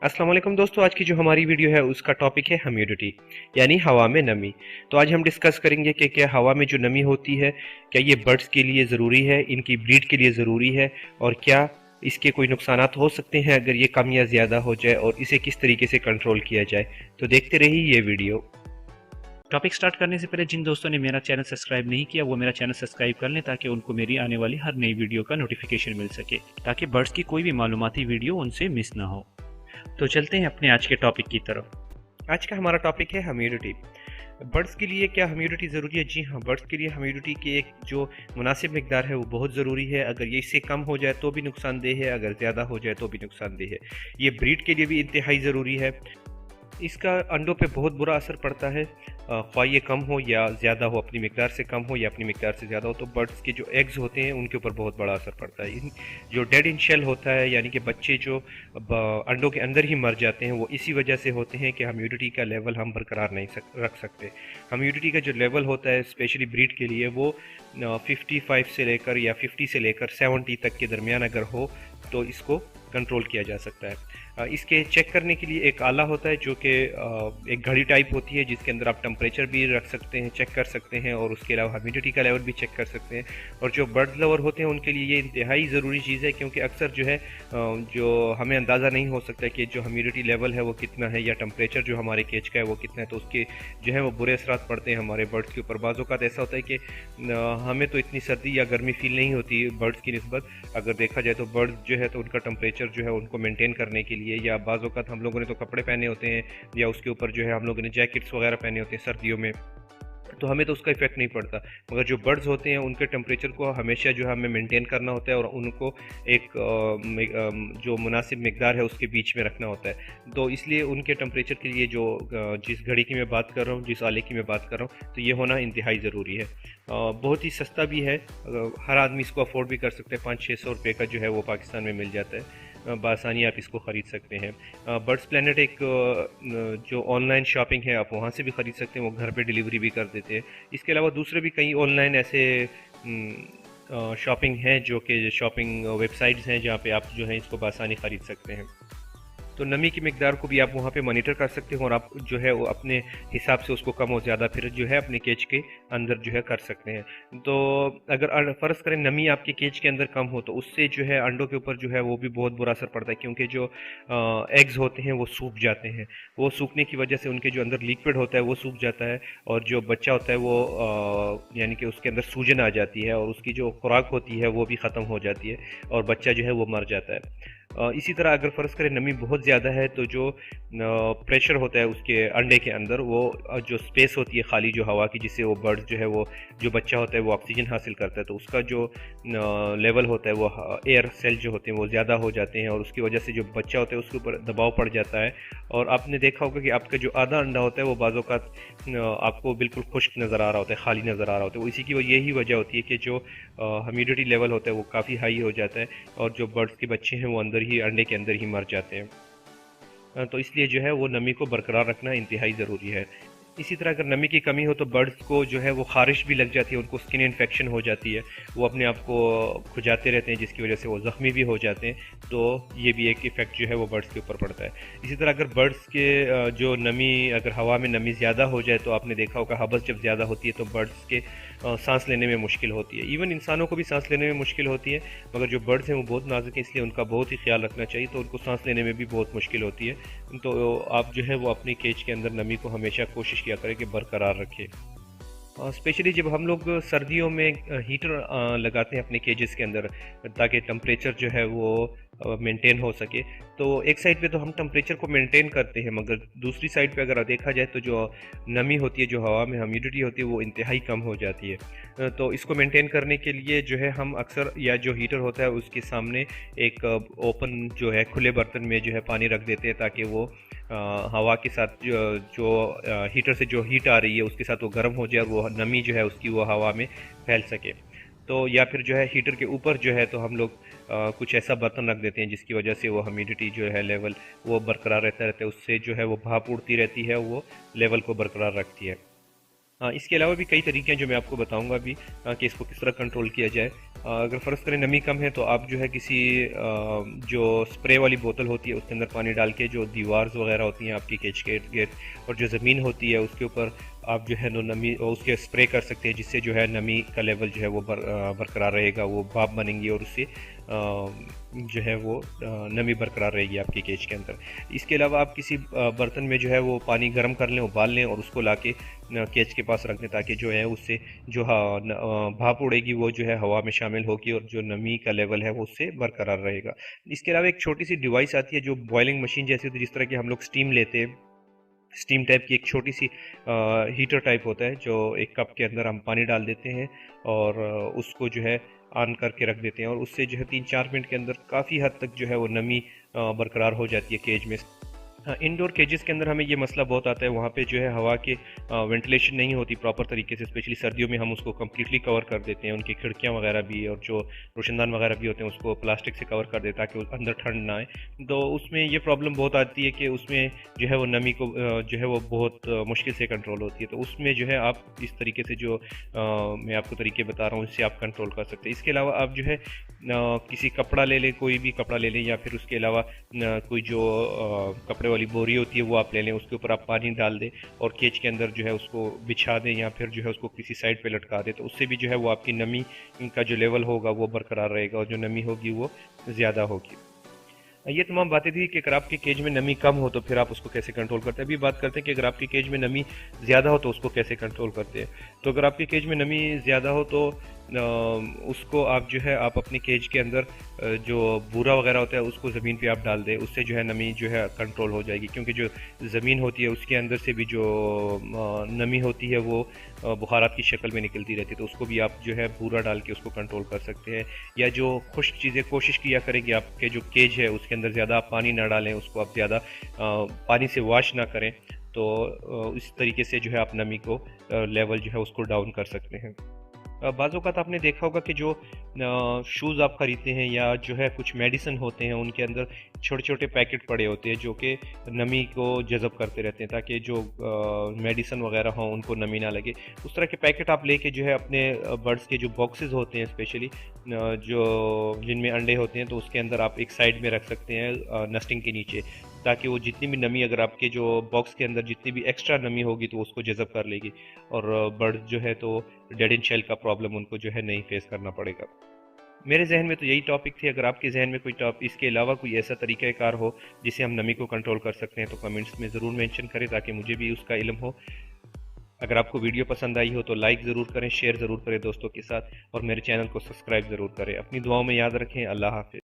अस्सलाम वालेकुम दोस्तों, आज की जो हमारी वीडियो है उसका टॉपिक है ह्यूमिडिटी यानी हवा में नमी। तो आज हम डिस्कस करेंगे कि क्या हवा में जो नमी होती है क्या ये बर्ड्स के लिए ज़रूरी है, इनकी ब्रीड के लिए ज़रूरी है, और क्या इसके कोई नुकसानात हो सकते हैं अगर ये कम या ज़्यादा हो जाए, और इसे किस तरीके से कंट्रोल किया जाए। तो देखते रहिए ये वीडियो। टॉपिक स्टार्ट करने से पहले जिन दोस्तों ने मेरा चैनल सब्सक्राइब नहीं किया वो मेरा चैनल सब्सक्राइब कर लें ताकि उनको मेरी आने वाली हर नई वीडियो का नोटिफिकेशन मिल सके, ताकि बर्ड्स की कोई भी मालूमाती वीडियो उनसे मिस ना हो। तो चलते हैं अपने आज के टॉपिक की तरफ। आज का हमारा टॉपिक है ह्यूमिडिटी। बर्ड्स के लिए क्या ह्यूमिडिटी ज़रूरी है? जी हाँ, बर्ड्स के लिए ह्यूमिडिटी की एक जो मुनासिब मकदार है वो बहुत ज़रूरी है। अगर ये इससे कम हो जाए तो भी नुकसानदेह है, अगर ज़्यादा हो जाए तो भी नुकसानदेह है। ये ब्रीड के लिए भी इंतहाई ज़रूरी है। इसका अंडों पे बहुत बुरा असर पड़ता है, ख्वाह ये कम हो या ज़्यादा हो, अपनी मिकदार से कम हो या अपनी मिकदार से ज़्यादा हो, तो बर्ड्स के जो एग्स होते हैं उनके ऊपर बहुत बड़ा असर पड़ता है। जो डेड इन शेल होता है यानी कि बच्चे जो अंडों के अंदर ही मर जाते हैं, वो इसी वजह से होते हैं कि ह्यूमिडिटी का लेवल हम बरकरार नहीं रख सकते। ह्यूमिडिटी का जो लेवल होता है स्पेशली ब्रीड के लिए वो 55 से लेकर या 50 से लेकर 70 तक के दरमियान अगर हो तो इसको कंट्रोल किया जा सकता है। इसके चेक करने के लिए एक आला होता है जो कि एक घड़ी टाइप होती है, जिसके अंदर आप टेम्परेचर भी रख सकते हैं, चेक कर सकते हैं, और उसके अलावा ह्यूमिडिटी का लेवल भी चेक कर सकते हैं। और जो बर्ड लवर होते हैं उनके लिए ये इंतहाई ज़रूरी चीज़ है, क्योंकि अक्सर जो है जो हमें अंदाज़ा नहीं हो सकता कि जो ह्यूमिडिटी लेवल है वो कितना है, या टेम्परेचर जो हमारे केज का है वो कितना है, तो उसके जो है वो बुरे असरात पड़ते हैं हमारे बर्ड्स के ऊपर। बाज़ औक़ात ऐसा होता है कि हमें तो इतनी सर्दी या गर्मी फील नहीं होती बर्ड्स की निस्बत, अगर देखा जाए तो बर्ड्स जो है तो उनका टेम्परेचर जो है उनको मेंटेन करने के लिए, या बाज़ औक़ात हम लोगों ने तो कपड़े पहने होते हैं या उसके ऊपर जो है हम लोगों ने जैकेट्स वगैरह पहने होते हैं सर्दियों में, तो हमें तो उसका इफेक्ट नहीं पड़ता। मगर जो बर्ड्स होते हैं उनके टेम्परेचर को हमेशा जो है हमें मेंटेन करना होता है, और उनको एक जो मुनासिब मकदार है उसके बीच में रखना होता है। तो इसलिए उनके टेम्परेचर के लिए जो जिस घड़ी की मैं बात कर रहा हूँ, जिस आले की मैं बात कर रहा हूँ, तो ये होना इंतहाई ज़रूरी है। बहुत ही सस्ता भी है, हर आदमी इसको अफोर्ड भी कर सकते हैं। 500-600 रुपये का जो है वो पाकिस्तान में मिल जाता है, बआसानी आप इसको ख़रीद सकते हैं। बर्ड्स प्लेनेट एक जो ऑनलाइन शॉपिंग है आप वहाँ से भी ख़रीद सकते हैं, वो घर पे डिलीवरी भी कर देते हैं। इसके अलावा दूसरे भी कई ऑनलाइन ऐसे शॉपिंग हैं जो कि शॉपिंग वेबसाइट्स हैं जहाँ पे आप जो है इसको बआसानी ख़रीद सकते हैं। तो नमी की मिकदार को भी आप वहाँ पे मॉनिटर कर सकते हो, और आप जो है वो अपने हिसाब से उसको कम और ज़्यादा फिर जो है अपने केज के अंदर जो है कर सकते हैं। तो अगर फ़र्ज़ करें नमी आपके केज के अंदर कम हो तो उससे जो है अंडों के ऊपर जो है वो भी बहुत बुरा असर पड़ता है, क्योंकि जो एग्स होते हैं वो सूख जाते हैं। वो सूखने की वजह से उनके जो अंदर लिक्विड होता है वो सूख जाता है, और जो बच्चा होता है वो यानी कि उसके अंदर सूजन आ जाती है, और उसकी जो खुराक होती है वो भी ख़त्म हो जाती है, और बच्चा जो है वो मर जाता है। इसी तरह अगर फ़र्ज़ करें नमी बहुत ज़्यादा है तो जो प्रेशर होता है उसके अंडे के अंदर, वो जो स्पेस होती है खाली जो हवा की, जिससे वो बर्ड जो है वो जो बच्चा होता है वो ऑक्सीजन हासिल करता है, तो उसका जो लेवल होता है वो एयर सेल जो होते हैं वो ज़्यादा हो जाते हैं, और उसकी वजह से जो बच्चा होता है उसके ऊपर दबाव पड़ जाता है। और आपने देखा होगा कि आपका जो आधा अंडा होता है वो बाज़ औक़ात आपको बिल्कुल खुश्क नज़र आ रहा होता है, खाली नज़र आ रहा होता है। वो इसी की यही वजह होती है कि जो ह्यूमिडिटी लेवल होता है वो काफ़ी हाई हो जाता है, और जो बर्ड्स के बच्चे हैं वो अंडे के अंदर ही मर जाते हैं। तो इसलिए जो है वो नमी को बरकरार रखना इंतहाई ज़रूरी है। इसी तरह अगर नमी की कमी हो तो बर्ड्स को जो है वो ख़ारिश भी लग जाती है, उनको स्किन इन्फेक्शन हो जाती है, वो अपने आप को खुजाते रहते हैं, जिसकी वजह से वो ज़ख्मी भी हो जाते हैं। तो ये भी एक इफ़ेक्ट जो है वो बर्ड्स के ऊपर पड़ता है। इसी तरह अगर बर्ड्स के जो नमी, अगर हवा में नमी ज़्यादा हो जाए तो आपने देखा होगा हबस जब ज़्यादा होती है तो बर्ड्स के सांस लेने में मुश्किल होती है। इवन इंसानों को भी सांस लेने में मुश्किल होती है, मगर जो बर्ड्स हैं वो बहुत नाजुक हैं, इसलिए उनका बहुत ही ख्याल रखना चाहिए, तो उनको सांस लेने में भी बहुत मुश्किल होती है। तो आप जो है वो अपने केज के अंदर नमी को हमेशा कोशिश किया करें कि बरकरार रखें। स्पेशली जब हम लोग सर्दियों में हीटर लगाते हैं अपने केजेस के अंदर, ताकि टेम्परेचर जो है वो मेंटेन हो सके, तो एक साइड पे तो हम टेम्परेचर को मेंटेन करते हैं, मगर दूसरी साइड पे अगर देखा जाए तो जो नमी होती है, जो हवा में ह्यूमिडिटी होती है, वो इंतहाई कम हो जाती है। तो इसको मेंटेन करने के लिए जो है हम अक्सर, या जो हीटर होता है उसके सामने एक ओपन जो है खुले बर्तन में जो है पानी रख देते हैं, ताकि वो हवा के साथ जो हीटर से जो हीट आ रही है उसके साथ वो गर्म हो जाए, और वो नमी जो है उसकी वो हवा में फैल सके। तो या फिर जो है हीटर के ऊपर जो है तो हम लोग कुछ ऐसा बर्तन रख देते हैं जिसकी वजह से वो ह्यूमिडिटी जो है लेवल वो बरकरार रहता है, उससे जो है वो भाप उड़ती रहती है, वो लेवल को बरकरार रखती है। हाँ, इसके अलावा भी कई तरीके हैं जो मैं आपको बताऊंगा अभी कि इसको किस तरह कंट्रोल किया जाए। अगर फ़र्ज़ करें नमी कम है तो आप जो है किसी जो स्प्रे वाली बोतल होती है उसके अंदर पानी डाल के जो दीवार्स वगैरह होती हैं आपकी केज के इर्द गिर्द और जो ज़मीन होती है उसके ऊपर आप जो है नो नमी उसके स्प्रे कर सकते हैं, जिससे जो है नमी का लेवल जो है वो बरकरार रहेगा, वो भाप बनेंगी और उससे जो है वो नमी बरकरार रहेगी आपकी केज के अंदर। इसके अलावा आप किसी बर्तन में जो है वो पानी गर्म कर लें, उबाल लें और उसको लाके केज के पास रख दें, ताकि जो है उससे जो भाप उड़ेगी वो जो है हवा में शामिल होगी और जो नमी का लेवल है वो उससे बरकरार रहेगा। इसके अलावा एक छोटी सी डिवाइस आती है जो बॉयलिंग मशीन जैसी होती है, जिस तरह की हम लोग स्टीम लेते हैं, स्टीम टाइप की एक छोटी सी हीटर टाइप होता है, जो एक कप के अंदर हम पानी डाल देते हैं और उसको जो है ऑन करके रख देते हैं और उससे जो है 3-4 मिनट के अंदर काफ़ी हद तक जो है वो नमी बरकरार हो जाती है केज में। हाँ, इंडोर केजेस के अंदर हमें ये मसला बहुत आता है, वहाँ पे जो है हवा के वेंटिलेशन नहीं होती प्रॉपर तरीके से, स्पेशली सर्दियों में हम उसको कम्प्लीटली कवर कर देते हैं, उनकी खिड़कियाँ वगैरह भी और जो रोशनदान वगैरह भी होते हैं उसको प्लास्टिक से कवर कर देते हैं ताकि अंदर ठंड ना आए। तो उसमें ये प्रॉब्लम बहुत आती है कि उसमें जो है वो नमी को जो है वो बहुत मुश्किल से कंट्रोल होती है। तो उसमें जो है आप इस तरीके से जो मैं आपको तरीके बता रहा हूँ इससे आप कंट्रोल कर सकते हैं। इसके अलावा आप जो है किसी कपड़ा ले लें, कोई भी कपड़ा ले लें, या फिर उसके अलावा कोई जो कपड़े वाली बोरी होती है वो आप ले लें, उसके ऊपर आप पानी डाल दें और केज के अंदर जो है उसको बिछा दें या फिर जो है उसको किसी साइड पे लटका दें। तो उससे भी जो है वो आपकी नमी का जो लेवल होगा वो बरकरार रहेगा और जो नमी होगी वो ज़्यादा होगी। ये तमाम बातें थी कि अगर आपके केज में नमी कम हो तो फिर आप उसको कैसे कंट्रोल करते हैं। अभी बात करते हैं कि अगर आपके केज में नमी ज़्यादा हो तो उसको कैसे कंट्रोल करते हैं। तो अगर आपके केज में नमी ज़्यादा हो तो उसको आप जो है आप अपने केज के अंदर जो बूरा वगैरह होता है उसको ज़मीन पे आप डाल दें, उससे जो है नमी जो है कंट्रोल हो जाएगी, क्योंकि जो ज़मीन होती है उसके अंदर से भी जो नमी होती है वो बुखारात की शक्ल में निकलती रहती है। तो उसको भी आप जो है बूरा डाल के उसको कंट्रोल कर सकते हैं। या जो खुश्क चीज़ें कोशिश किया करें कि आपके जो केज है उसके अंदर ज़्यादा आप पानी ना डालें, उसको आप ज़्यादा पानी से वॉश ना करें। तो इस तरीके से जो है आप नमी को लेवल जो है उसको डाउन कर सकते हैं। बाज़ औक़ात आपने देखा होगा कि जो शूज़ आप ख़रीदते हैं या जो है कुछ मेडिसिन होते हैं उनके अंदर छोटे-छोटे पैकेट पड़े होते हैं जो कि नमी को जज़ब करते रहते हैं, ताकि जो मेडिसिन वग़ैरह हों उनको नमी ना लगे। उस तरह के पैकेट आप लेके जो है अपने बर्ड्स के जो बॉक्सेस होते हैं स्पेशली जो जिनमें अंडे होते हैं, तो उसके अंदर आप एक साइड में रख सकते हैं नस्टिंग के नीचे, ताकि वो जितनी भी नमी अगर आपके जो बॉक्स के अंदर जितनी भी एक्स्ट्रा नमी होगी तो उसको जज़ब कर लेगी और बर्ड जो है तो डेड इन शेल का प्रॉब्लम उनको जो है नहीं फेस करना पड़ेगा। मेरे ज़हन में तो यही टॉपिक थी। अगर आपके ज़हन में कोई इसके अलावा कोई ऐसा तरीक़ाकार हो जिससे हम नमी को कंट्रोल कर सकते हैं तो कमेंट्स में ज़रूर मेंशन करें ताकि मुझे भी उसका इल्म हो। अगर आपको वीडियो पसंद आई हो तो लाइक ज़रूर करें, शेयर ज़रूर करें दोस्तों के साथ और मेरे चैनल को सब्सक्राइब ज़रूर करें। अपनी दुआओं में याद रखें। अल्लाह हाफ़िज़।